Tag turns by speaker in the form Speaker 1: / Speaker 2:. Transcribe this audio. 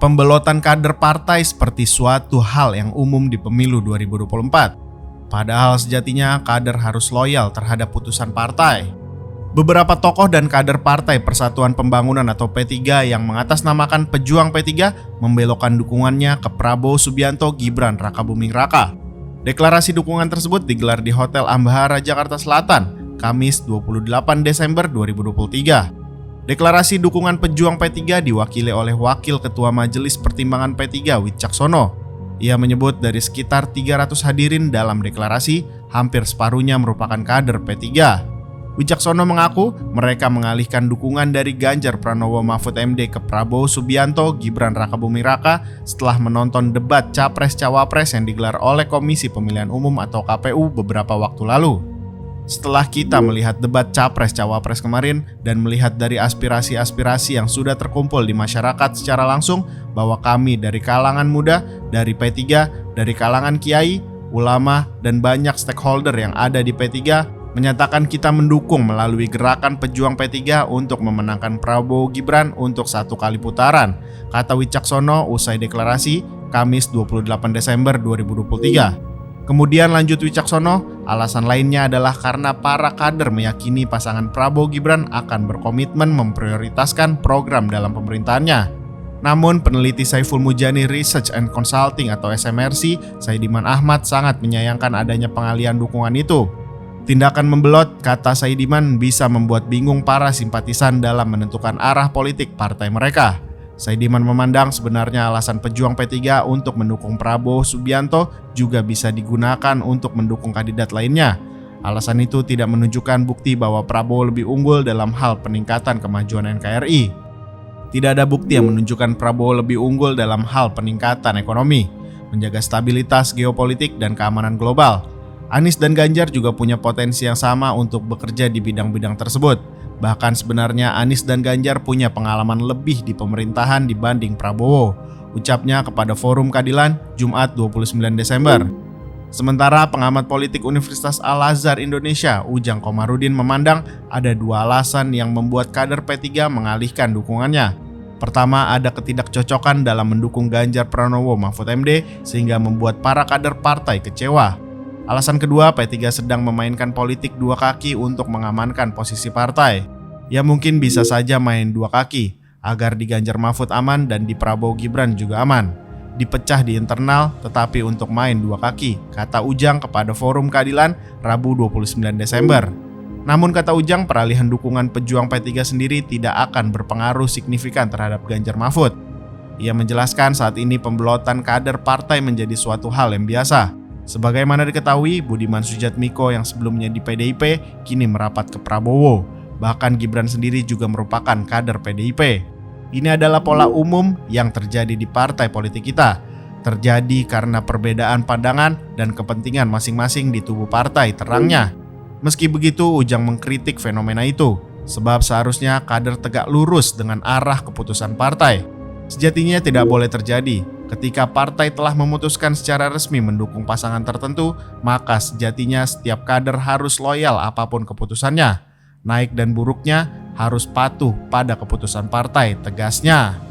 Speaker 1: Pembelotan kader partai seperti suatu hal yang umum di pemilu 2024. Padahal sejatinya kader harus loyal terhadap putusan partai. Beberapa tokoh dan kader Partai Persatuan Pembangunan atau P3 yang mengatasnamakan pejuang P3 membelokkan dukungannya ke Prabowo Subianto Gibran Rakabuming Raka. Deklarasi dukungan tersebut digelar di Hotel Ambahara, Jakarta Selatan, Kamis 28 Desember 2023. Deklarasi dukungan pejuang P3 diwakili oleh Wakil Ketua Majelis Pertimbangan P3 Wicaksono. Ia menyebut dari sekitar 300 hadirin dalam deklarasi, hampir separuhnya merupakan kader P3. Wicaksono mengaku mereka mengalihkan dukungan dari Ganjar Pranowo Mahfud MD ke Prabowo Subianto Gibran Rakabuming Raka setelah menonton debat Capres-Cawapres yang digelar oleh Komisi Pemilihan Umum atau KPU beberapa waktu lalu. Setelah kita melihat debat Capres-Cawapres kemarin dan melihat dari aspirasi-aspirasi yang sudah terkumpul di masyarakat secara langsung bahwa kami dari kalangan muda, dari P3, dari kalangan kiai, ulama, dan banyak stakeholder yang ada di P3 menyatakan kita mendukung melalui gerakan pejuang P3 untuk memenangkan Prabowo Gibran untuk satu kali putaran, kata Wicaksono usai deklarasi Kamis 28 Desember 2023. Kemudian lanjut Wicaksono, alasan lainnya adalah karena para kader meyakini pasangan Prabowo Gibran akan berkomitmen memprioritaskan program dalam pemerintahannya. Namun peneliti Saiful Mujani Research and Consulting atau SMRC, Saidiman Ahmad sangat menyayangkan adanya pengalihan dukungan itu. Tindakan membelot, kata Saidiman, bisa membuat bingung para simpatisan dalam menentukan arah politik partai mereka. Saidiman memandang sebenarnya alasan pejuang P3 untuk mendukung Prabowo Subianto juga bisa digunakan untuk mendukung kandidat lainnya. Alasan itu tidak menunjukkan bukti bahwa Prabowo lebih unggul dalam hal peningkatan kemajuan NKRI. Tidak ada bukti yang menunjukkan Prabowo lebih unggul dalam hal peningkatan ekonomi, menjaga stabilitas geopolitik dan keamanan global. Anies dan Ganjar juga punya potensi yang sama untuk bekerja di bidang-bidang tersebut. Bahkan sebenarnya Anies dan Ganjar punya pengalaman lebih di pemerintahan dibanding Prabowo, ucapnya kepada Forum Keadilan Jumat 29 Desember. Sementara pengamat politik Universitas Al-Azhar Indonesia, Ujang Komarudin, memandang ada dua alasan yang membuat kader P3 mengalihkan dukungannya. Pertama, ada ketidakcocokan dalam mendukung Ganjar Pranowo Mahfud MD sehingga membuat para kader partai kecewa. Alasan kedua, P3 sedang memainkan politik dua kaki untuk mengamankan posisi partai. Ya mungkin bisa saja main dua kaki, agar di Ganjar Mahfud aman dan di Prabowo Gibran juga aman. Dipecah di internal tetapi untuk main dua kaki, kata Ujang kepada Forum Keadilan Rabu 29 Desember. Namun kata Ujang, peralihan dukungan pejuang P3 sendiri tidak akan berpengaruh signifikan terhadap Ganjar Mahfud. Ia menjelaskan saat ini pembelotan kader partai menjadi suatu hal yang biasa. Sebagaimana diketahui, Budiman Sujatmiko yang sebelumnya di PDIP kini merapat ke Prabowo. Bahkan Gibran sendiri juga merupakan kader PDIP. Ini adalah pola umum yang terjadi di partai politik kita. Terjadi karena perbedaan pandangan dan kepentingan masing-masing di tubuh partai terangnya. Meski begitu, Ujang mengkritik fenomena itu, sebab seharusnya kader tegak lurus dengan arah keputusan partai. Sejatinya tidak boleh terjadi. Ketika partai telah memutuskan secara resmi mendukung pasangan tertentu, maka sejatinya setiap kader harus loyal apapun keputusannya. Naik dan buruknya harus patuh pada keputusan partai, tegasnya.